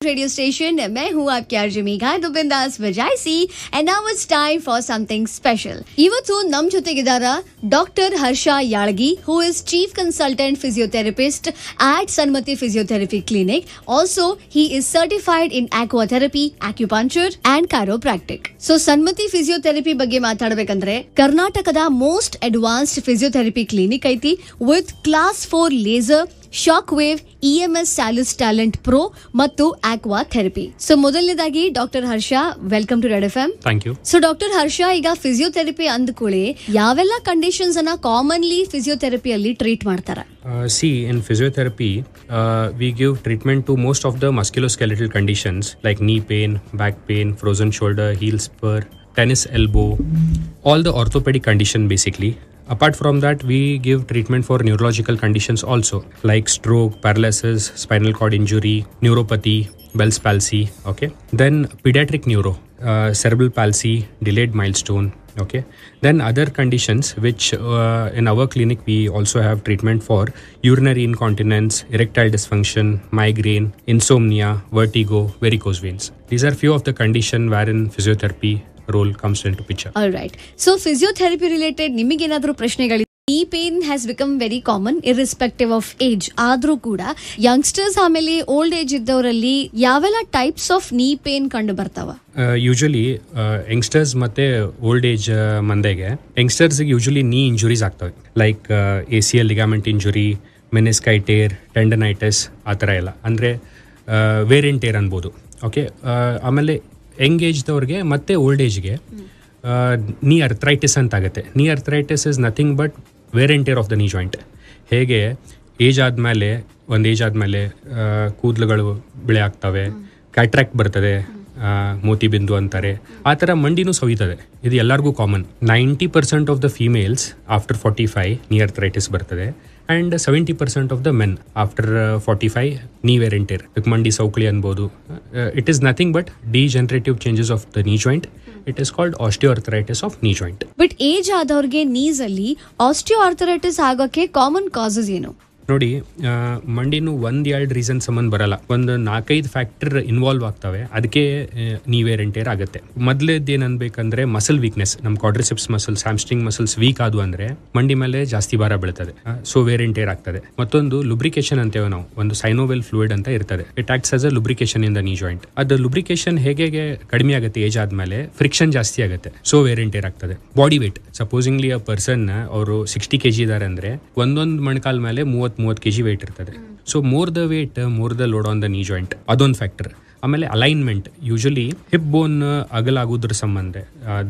Radio station मैं हूँ आपकी आरजे मेघा तो बिंदास बजाइसी and now it's time for something special. ಇವತ್ತು ನಮ್ಮ ಜೊತೆಗಿದ್ದಾರೆ doctor Harsha Yalagi who is chief consultant physiotherapist at Sanmati Physiotherapy Clinic. Also, he is certified in aquatherapy, acupuncture and chiropractic. So Sanmati Physiotherapy ಬಗ್ಗೆ ಮಾತಾಡಬೇಕಂದ್ರೆ ಕರ್ನಾಟಕದ most advanced physiotherapy clinic ಐತಿ with class 4 laser shockwave EMS Salus Talent Pro ಮತ್ತು Aqua Therapy. So ಮೊದಲನೇದಾಗಿ doctor Harsha welcome to red FM. Thank you. So doctor Harsha, ಈಗ physiotherapy ಅಂದ್ಕೊಳ್ಳಿ ಯಾವೆಲ್ಲ conditions ಅನ್ನ ಕಾಮನ್ಲಿ ಫಿಸಿಯೋಥೆರಪಿಯಲ್ಲಿ ಟ್ರೀಟ್ ಮಾಡ್ತಾರೆ? In physiotherapy, we give treatment to most of the musculoskeletal conditions like knee pain, back pain, frozen shoulder, heel spur, tennis elbow, all the orthopedic condition basically. Apart from that, we give treatment for neurological conditions also, like stroke, paralysis, spinal cord injury, neuropathy, Bell's palsy, okay? Then pediatric neuro, cerebral palsy, delayed milestone, okay? Then other conditions which in our clinic we also have treatment for urinary incontinence, erectile dysfunction, migraine, insomnia, vertigo, varicose veins. These are few of the conditions wherein physiotherapy role comes into picture. All right. So physiotherapy related ನಿಮಗೇನಾದರೂ ಪ್ರಶ್ನೆಗಳು? knee pain has become very common irrespective of age. ಆದ್ರೂ ಕೂಡ youngsters ಆಮೇಲೆ old age ಇದ್ದವರಲ್ಲಿ ಯಾವೆಲ್ಲ types of knee pain ಕಂಡು ಬರ್ತಾವ? Usually youngsters ಮತ್ತೆ old age ಮಂದೆಗೆ ಯಂಗ್ಸ್ಟರ್ಸ್ಗೆ ಯೂಶಲಿ ನೀ ಇಂಜುರೀಸ್ ಆಗ್ತವೆ, like ACL ligament injury, menisci tear, tendinitis ಆ ಥರ ಎಲ್ಲ, ಅಂದರೆ ವೇರ್ ಆ್ಯಂಡ್ ಟೇರ್ ಅನ್ಬೋದು. ಓಕೆ, ಆಮೇಲೆ ಯಂಗ್ ಏಜ್ದವ್ರಿಗೆ ಮತ್ತು ಓಲ್ಡ್ ಏಜ್ಗೆ ನೀ ಅರ್ಥ್ರೈಟಿಸ್ ಅಂತ ಆಗುತ್ತೆ. Knee arthritis is nothing but wear and tear of the knee joint. ಹೇಗೆ ಏಜ್ ಆದಮೇಲೆ ಕೂದಲುಗಳು ಬಿಳೆ ಆಗ್ತವೆ, ಕ್ಯಾಟ್ರಾಕ್ಟ್ ಬರ್ತದೆ, ಮೋತಿ ಬಿಂದು ಅಂತಾರೆ, ಆ ಥರ ಮಂಡಿನೂ ಸವಿತದೆ. ಇದು ಎಲ್ಲರಿಗೂ common. 90% of the females after 45 knee arthritis ಬರ್ತದೆ and 70% of the men after 45 knee wear and tear, ಮಂಡಿ ಸೌಕಳಿ ಅನ್ಬೋದು. It is nothing but degenerative changes of the knee joint. It is called osteoarthritis of knee joint. But age ಆದವ್ರಿಗೆ knees ಅಲ್ಲಿ osteoarthritis ಆಗೋಕೆ common causes ಏನು? ನೋಡಿ, ಮಂಡಿನೂ 1-2 reason ಸಂಬಂಧ ಬರಲ್ಲ, ಒಂದು 4-5 ಫ್ಯಾಕ್ಟರ್ ಇನ್ವಾಲ್ವ್ ಆಗ್ತವೆ. ಅದಕ್ಕೆ ನೀ ವೇರ್ ಆ್ಯಂಡ್ ಟೇರ್ ಆಗುತ್ತೆ. ಮೊದಲೇದು ಏನು ಅನ್ಬೇಕಂದ್ರೆ ಮಸಲ್ ವೀಕ್ನೆಸ್. ನಮ್ಮ ಕ್ವಾಡ್ರಿಸೆಪ್ಸ್ ಮಸಲ್ಸ್, ಹ್ಯಾಮ್ಸ್ಟ್ರಿಂಗ್ ಮಸಲ್ಸ್ ವೀಕ್ ಆದವು ಅಂದರೆ ಮಂಡಿ ಮೇಲೆ ಜಾಸ್ತಿ ಭಾರ ಬೀಳ್ತದೆ, ಸೊ ವೇರ್ ಆ್ಯಂಡ್ ಟೇರ್ ಆಗ್ತದೆ. ಮತ್ತೊಂದು ಲುಬ್ರಿಕೇಶನ್ ಅಂತೇವೆ ನಾವು, ಒಂದು ಸೈನೋವೆಲ್ ಫ್ಲೂಯಿಡ್ ಅಂತ ಇರ್ತದೆ. It acts as a lubrication in the knee joint. ಅದು ಲುಬ್ರಿಕೇಶನ್ ಹೇಗೆ ಕಡಿಮೆ ಆಗುತ್ತೆ ಏಜ್ ಆದ್ಮೇಲೆ, ಫ್ರಿಕ್ಷನ್ ಜಾಸ್ತಿ ಆಗುತ್ತೆ, ಸೊ ವೇರ್ ಆ್ಯಂಡ್ ಟೇರ್ ಆಗ್ತದೆ. ಬಾಡಿ ವೇಟ್, ಸಪೋಸಿಂಗ್ಲಿ ಅ ಪರ್ಸನ್ ಅವರು 60 kg ಇದ್ದಾರೆ ಅಂದರೆ ಒಂದೊಂದು ಮೊಣಕಾಲ್ ಮೇಲೆ 30 kg ವೇಟ್ ಇರ್ತದೆ. So more the weight more the load on the knee joint, ಅದೊಂದು ಫ್ಯಾಕ್ಟರ್. ಆಮೇಲೆ ಅಲೈನ್ಮೆಂಟ್, ಯೂಶಲಿ ಹಿಪ್ ಬೋನ್ ಅಗಲಾಗೋದ್ರ ಸಂಬಂಧ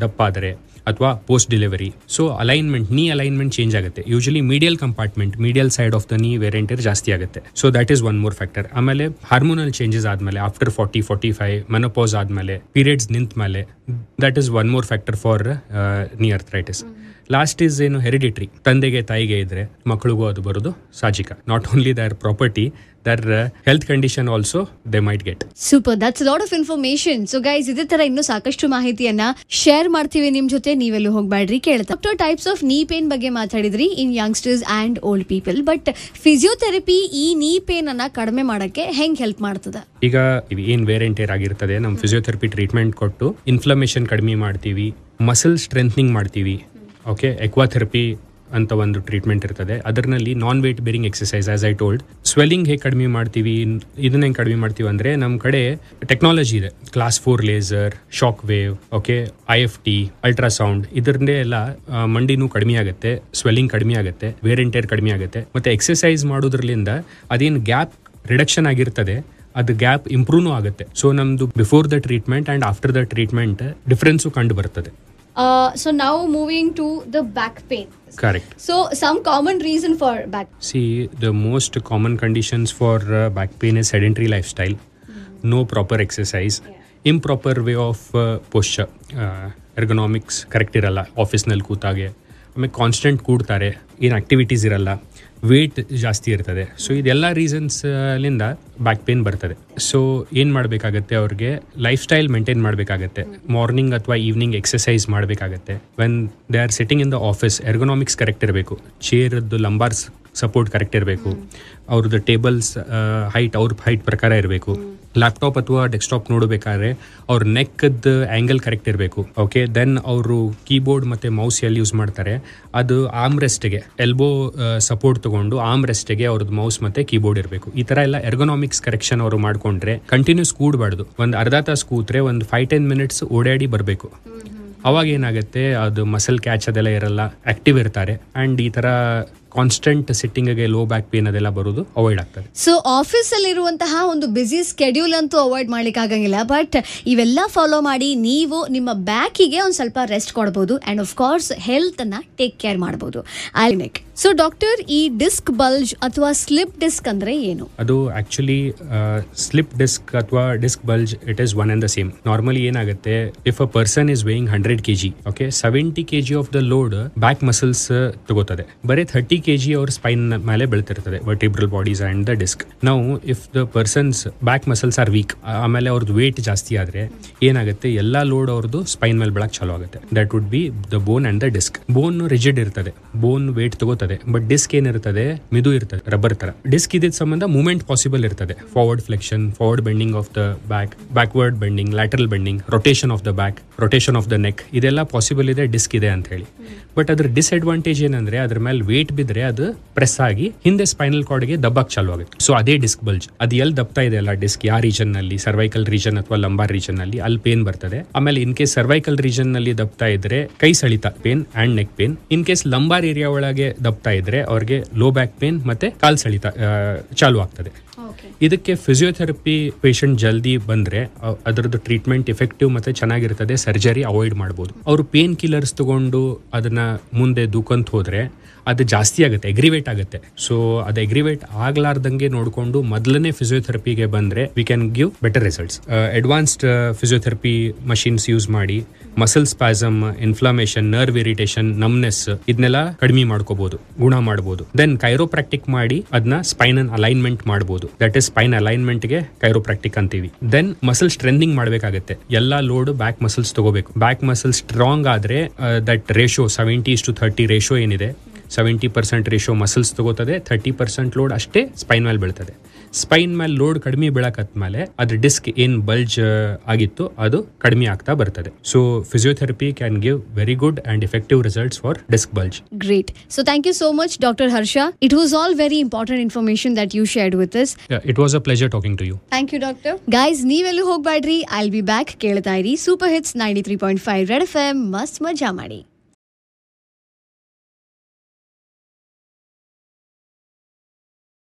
ದಪ್ಪ ಆದರೆ ಅಥವಾ post delivery, so alignment, knee alignment change ಆಗುತ್ತೆ. Usually medial compartment, medial side of the knee wear and tear ಜಾಸ್ತಿ ಆಗುತ್ತೆ. So that is one more factor. ಆಮೇಲೆ ಹಾರ್ಮೋನಲ್ ಚೇಂಜಸ್ ಆದಮೇಲೆ ಆಫ್ಟರ್ 40-45 ಮೆನೋಪಾಸ್ ಆದಮೇಲೆ, ಪೀರಿಯಡ್ಸ್ ನಿಂತ ಮೇಲೆ, that is one more factor for knee arthritis. Last is ಏನು hereditary, ತಂದೆಗೆ ತಾಯಿಗೆ ಇದ್ರೆ ಮಕ್ಕಳಿಗೂ ಅದು ಬರೋದು ಸಾಜಿಕ. Not only their property, their health condition also they might get. Super, that's lot of information. So guys, ಇದೇ ತರ ಇನ್ನೂ ಸಾಕಷ್ಟು ಮಾಹಿತಿಯನ್ನ ಶೇರ್ ಮಾಡ್ತೀವಿ ನಿಮ್ ಜೊತೆ, ನೀವೆಲ್ಲೂ ಹೋಗ್ಬೇಡ್ರಿ ಕೇಳ್ತಾ. Doctor, types of knee pain ಬಗ್ಗೆ ಮಾತಾಡಿದ್ರಿ in youngsters and old people, but physiotherapy ಈ ನೀ ಪೇನ್ ಅನ್ನ ಕಡಿಮೆ ಮಾಡಕ್ಕೆ ಹೆಂಗ್ ಹೆಲ್ಪ್ ಮಾಡ್ತದ? ಈಗ ಏನ್ ವೇರ್ ಆ್ಯಂಡ್ ಟೇರ್ ಆಗಿರ್ತದೆ, ನಮ್ಮ ಫಿಸಿಯೋಥೆರಪಿ ಟ್ರೀಟ್ಮೆಂಟ್ ಕೊಟ್ಟು ಇನ್ಫ್ಲಮೇಷನ್ ಕಡಿಮೆ ಮಾಡ್ತೀವಿ, ಮಸಲ್ ಸ್ಟ್ರೆಂಥನಿಂಗ್ ಮಾಡ್ತೀವಿ. ಓಕೆ, ಎಕ್ವಾಥೆರಪಿ ಅಂತ ಒಂದು ಟ್ರೀಟ್ಮೆಂಟ್ ಇರ್ತದೆ. ಅದರಲ್ಲಿ non weight bearing exercise, as I told. Swelling ಹೇಗೆ ಕಡಿಮೆ ಮಾಡ್ತೀವಿ, ಇದನ್ನ ಹೆಂಗೆ ಕಡಿಮೆ ಮಾಡ್ತೀವಿ ಅಂದರೆ ನಮ್ಮ ಕಡೆ ಟೆಕ್ನಾಲಜಿ ಇದೆ. Class 4 laser, shock wave, okay, IFT, ultrasound, ಇದರನ್ನೇ ಎಲ್ಲ ಮಂಡಿನೂ ಕಡಿಮೆ ಆಗುತ್ತೆ, ಸ್ವೆಲ್ಲಿಂಗ್ ಕಡಿಮೆ ಆಗುತ್ತೆ, ವೇರ್ ಆ್ಯಂಡ್ ಟೇರ್ ಕಡಿಮೆ ಆಗುತ್ತೆ. ಮತ್ತು ಎಕ್ಸಸೈಸ್ ಮಾಡೋದ್ರಲ್ಲಿಂದ ಅದೇನು ಗ್ಯಾಪ್ ರಿಡಕ್ಷನ್ ಆಗಿರ್ತದೆ, ಅದು ಗ್ಯಾಪ್ ಇಂಪ್ರೂವ್ನೂ ಆಗುತ್ತೆ. ಸೊ ನಮ್ಮದು before the treatment and after the treatment difference ಕಂಡು ಬರ್ತದೆ. So now moving to the back pain. Correct. So some common reason for back. See, the most common conditions for back pain is sedentary lifestyle, no proper exercise, improper way of posture, ergonomics correct ಇರಲ್ಲ, ಆಫೀಸ್ನಲ್ಲಿ ಕೂತಾಗೆ, ಆಮೇಲೆ constant ಕೂಡ್ತಾರೆ, ಏನು activities ಇರಲ್ಲ, wait ಜಾಸ್ತಿ ಇರ್ತದೆ. So ಇದೆಲ್ಲ ರೀಸನ್ಸ್ಲಿಂದ back pain ಬರ್ತದೆ. ಸೊ ಏನು ಮಾಡಬೇಕಾಗತ್ತೆ, ಅವ್ರಿಗೆ ಲೈಫ್ ಸ್ಟೈಲ್ ಮೇಂಟೈನ್ ಮಾಡಬೇಕಾಗತ್ತೆ. ಮಾರ್ನಿಂಗ್ ಅಥವಾ ಈವ್ನಿಂಗ್ ಎಕ್ಸಸೈಸ್ ಮಾಡಬೇಕಾಗತ್ತೆ. When they are sitting in the office, ergonomics correct ಇರಬೇಕು, ಚೇರದ್ದು ಲಂಬಾರ್ಸ್ ಸಪೋರ್ಟ್ ಕರೆಕ್ಟ್ ಇರಬೇಕು, ಅವ್ರದ್ದು ಟೇಬಲ್ಸ್ ಹೈಟ್ ಅವ್ರ ಹೈಟ್ ಪ್ರಕಾರ ಇರಬೇಕು. ಲ್ಯಾಪ್ಟಾಪ್ ಅಥವಾ ಡೆಸ್ಕ್ಟಾಪ್ ನೋಡಬೇಕಾದ್ರೆ ಅವ್ರ ನೆಕ್ದ ಆ್ಯಂಗಲ್ ಕರೆಕ್ಟ್ ಇರಬೇಕು. ಓಕೆ, ದೆನ್ ಅವರು ಕೀಬೋರ್ಡ್ ಮತ್ತು ಮೌಸ್ ಎಲ್ಲಿ ಯೂಸ್ ಮಾಡ್ತಾರೆ ಅದು ಆರ್ಮ್ ರೆಸ್ಟ್ಗೆ, ಎಲ್ಬೋ ಸಪೋರ್ಟ್ ತಗೊಂಡು ಆರ್ಮ್ ರೆಸ್ಟ್ಗೆ ಅವ್ರದ್ದು ಮೌಸ್ ಮತ್ತೆ ಕೀಬೋರ್ಡ್ ಇರಬೇಕು. ಈ ತರ ಎಲ್ಲ ಎರ್ಗೊನಾಮಿಕ್ಸ್ ಕರೆಕ್ಷನ್ ಅವರು ಮಾಡ್ಕೊಂಡ್ರೆ ಕಂಟಿನ್ಯೂಸ್ ಕೂಡಬಾರ್ದು. ಒಂದು ಅರ್ಧ ತಾಸು ಕೂತ್ರೆ ಒಂದು 5-10 ಮಿನಿಟ್ಸ್ ಓಡಾಡಿ ಬರಬೇಕು. ಅವಾಗ ಏನಾಗುತ್ತೆ, ಅದು ಮಸಲ್ ಕ್ಯಾಚ್ ಅದೆಲ್ಲ ಇರಲ್ಲ, ಆಕ್ಟಿವ್ ಇರ್ತಾರೆ. ಆ್ಯಂಡ್ ಈ ಥರ ಕಾನ್ಸ್ಟೆಂಟ್ ಸಿಟ್ಟಿಂಗ್ಗೆ ಲೋ ಬ್ಯಾಕ್ ಪೇನ್ ಅದೆಲ್ಲ ಬರೋದು ಅವಾಯ್ಡ್ ಆಗ್ತದೆ. ಸೊ ಆಫೀಸ್ ಅಲ್ಲಿ ಇರುವಂತಹ ಒಂದು ಬಿಸಿ ಸ್ಕೆಡ್ಯೂಲ್ ಅಂತೂ ಅವಾಯ್ಡ್ ಮಾಡ್ಲಿಕ್ಕೆ ಆಗಂಗಿಲ್ಲ, ಬಟ್ ಇವೆಲ್ಲ ಫಾಲೋ ಮಾಡಿ ನೀವು ನಿಮ್ಮ ಬ್ಯಾಕಿಗೆ ಒಂದು ಸ್ವಲ್ಪ ರೆಸ್ಟ್ ಕೊಡಬಹುದು ಅಂಡ್ ಆಫ್ ಕೋರ್ಸ್ ಹೆಲ್ತ್ ಅನ್ನ ಟೇಕ್ ಕೇರ್ ಮಾಡಬಹುದು. ಸೊ ಡಾಕ್ಟರ್, ಈ ಡಿಸ್ಕ್ ಬಲ್ಜ್ ಅಥವಾ ಸ್ಲಿಪ್ ಡಿಸ್ಕ್ ಅಂದ್ರೆ ಏನು? ಅದು ಆಕ್ಚುಲಿ ಸ್ಲಿಪ್ ಡಿಸ್ಕ್ ಅಥವಾ disc bulge it is one and the same. Normally ಏನಾಗುತ್ತೆ, if a person is weighing 100 kg, okay, 70 kg of the load back muscles ತಗೋತದೆ, ಬರೀ 30 kg ಅವ್ರ ಸ್ಪೈನ್ ಮೇಲೆ ಬೀಳ್ತಿರ್ತದೆ, vertebral bodies and the disc. ನಾವು if the person's back muscles R weak, ಆಮೇಲೆ ಅವ್ರದ್ದು wait ಜಾಸ್ತಿ ಆದ್ರೆ ಏನಾಗುತ್ತೆ, ಎಲ್ಲಾ ಲೋಡ್ ಅವ್ರದ್ದು ಸ್ಪೈನ್ ಮೇಲೆ ಬೀಳಕ್ ಚಾಲೂ ಆಗುತ್ತೆ. That would be the bone and the disc. Bone rigid ಇರ್ತದೆ, ಬೋನ್ ವೇಟ್ ತಗೋತದೆ, ಬಟ್ ಡಿಸ್ಕ್ ಏನಿರ್ತದೆ ಮಿದು ಇರ್ತದೆ, ರಬ್ಬರ್ ತರ. ಡಿಸ್ಕ್ ಇದ್ದ ಸಂಬಂಧ ಮೂವ್ಮೆಂಟ್ ಪಾಸಿಬಲ್ ಇರ್ತದೆ, forward flexion, forward bending of the back, backward bending, lateral bending, rotation of the back, rotation of the neck, ಇದೆಲ್ಲ ಪಾಸಿಬಲ್ ಇದೆ ಡಿಸ್ಕ್ ಇದೆ ಅಂತ ಹೇಳಿ. ಬಟ್ ಅದ್ರ ಡಿಸ್ಅಡ್ವಾಂಟೇಜ್ ಏನಂದ್ರೆ ಅದ್ರ ಮೇಲೆ ವೇಟ್ ಬಿದ್ರೆ ಅದು ಪ್ರೆಸ್ ಆಗಿ ಹಿಂದೆ ಸ್ಪೈನಲ್ ಕಾರ್ಡ್ಗೆ ದಬ್ಬಕ್ ಚಾಲು ಆಗುತ್ತೆ. ಸೊ ಅದೇ ಡಿಸ್ಕ್ ಬಲ್ಜ್. ಅದು ಎಲ್ಲಿ ದಬ್ತಾ ಇದೆ ಅಲ್ಲ ಡಿಸ್ಕ್, ಯಾವ ರೀಜನ್ ನಲ್ಲಿ, ಸರ್ವೈಕಲ್ ರೀಜನ್ ಅಥವಾ ಲಂಬಾರ್ ರೀಜನ್ ನಲ್ಲಿ, ಅಲ್ಲಿ ಪೇನ್ ಬರ್ತದೆ. ಆಮೇಲೆ ಇನ್ ಕೇಸ್ ಸರ್ವೈಕಲ್ ರೀಜನ್ ನಲ್ಲಿ ದಬ್ತಾ ಇದ್ರೆ ಕೈ ಸೆಳಿತ pain and neck pain. In case lumbar area ಒಳಗೆ ದಬ್ತಾ ಇದ್ರೆ ಅವ್ರಿಗೆ ಲೋ ಬ್ಯಾಕ್ ಪೇನ್ ಮತ್ತೆ ಕಾಲ್ ಸೆಳಿತ ಚಾಲು ಆಗ್ತದೆ. ಇದಕ್ಕೆ ಫಿಸಿಯೋಥೆರಪಿ ಪೇಷಂಟ್ ಜಲ್ದಿ ಬಂದ್ರೆ ಅದರದ್ದು ಟ್ರೀಟ್ಮೆಂಟ್ ಎಫೆಕ್ಟಿವ್ ಮತ್ತೆ ಚೆನ್ನಾಗಿರ್ತದೆ, ಸರ್ಜರಿ ಅವಾಯ್ಡ್ ಮಾಡಬಹುದು. ಅವರು ಪೇನ್ ಕಿಲ್ಲರ್ಸ್ ತಗೊಂಡು ಅದನ್ನ ಮುಂದೆ ದೂಕಂತ ಹೋದ್ರೆ ಅದು ಜಾಸ್ತಿ ಆಗುತ್ತೆ, ಎಗ್ರಿವೇಟ್ ಆಗುತ್ತೆ. ಸೊ ಅದು ಎಗ್ರಿವೇಟ್ ಆಗ್ಲಾರ್ದಂಗೆ ನೋಡಿಕೊಂಡು ಮೊದಲನೇ ಫಿಸಿಯೋಥೆರಪಿಗೆ ಬಂದ್ರೆ we can give better results. Advanced physiotherapy machines use ಮಾಡಿ muscle spasm, inflammation, nerve irritation, numbness ಇದನ್ನೆಲ್ಲ ಕಡಿಮೆ ಮಾಡ್ಕೋಬಹುದು, ಗುಣ ಮಾಡಬಹುದು. ದೆನ್ ಕೈರೋಪ್ರಾಕ್ಟಿಕ್ ಮಾಡಿ ಅದನ್ನ ಸ್ಪೈನ್ ಅಲೈನ್ಮೆಂಟ್ ಮಾಡಬಹುದು. ದಟ್ ಇಸ್ ಸ್ಪೈನ್ ಅಲೈನ್ಮೆಂಟ್ ಗೆ ಕೈರೋಪ್ರಾಕ್ಟಿಕ್ ಅಂತೀವಿ. ದೆನ್ ಮಸಲ್ ಸ್ಟ್ರೆಂಥಿಂಗ್ ಮಾಡಬೇಕಾಗುತ್ತೆ, ಎಲ್ಲಾ ಲೋಡ್ ಬ್ಯಾಕ್ ಮಸಲ್ಸ್ ತಗೋಬೇಕು. ಬ್ಯಾಕ್ ಮಸಲ್ ಸ್ಟ್ರಾಂಗ್ ಆದ್ರೆ ದಟ್ ರೇಷೋ 70:30 ರೇಷೋ ಏನಿದೆ, 70% ರೇಷೋ ಮಸಲ್ಸ್ ತಗೋತದೆ, 30% ಲೋಡ್ ಅಷ್ಟೇ ಸ್ಪೈನ್ ಮೇಲೆ ಬೀಳ್ತದೆ. ಸ್ಪೈನ್ ಮೇಲೆ ಲೋಡ್ ಕಡಿಮೆ ಬೀಳಕತ್ಮೇಲೆ ಅದ್ರ ಡಿಸ್ಕ್ ಏನ್ ಬಲ್ಜ್ ಆಗಿತ್ತು ಅದು ಕಡಿಮೆ ಆಗ್ತಾ ಬರ್ತದೆ. So physiotherapy can give very good and effective results for disc bulge. Great. So thank you so much, Dr. Harsha. It was all very important information that you shared with us. It was a pleasure talking to you. Thank you, Doctor. Guys, ನೀವೆಲ್ಲೂ ಹೋಗ್ಬೇಡ್ರಿ, I'll be back. ಕೇಳ್ತಾ ಇರಿ super hits 93.5 red FM. ಮಸ್ತ್ ಮಜಾ ಮಾಡಿ.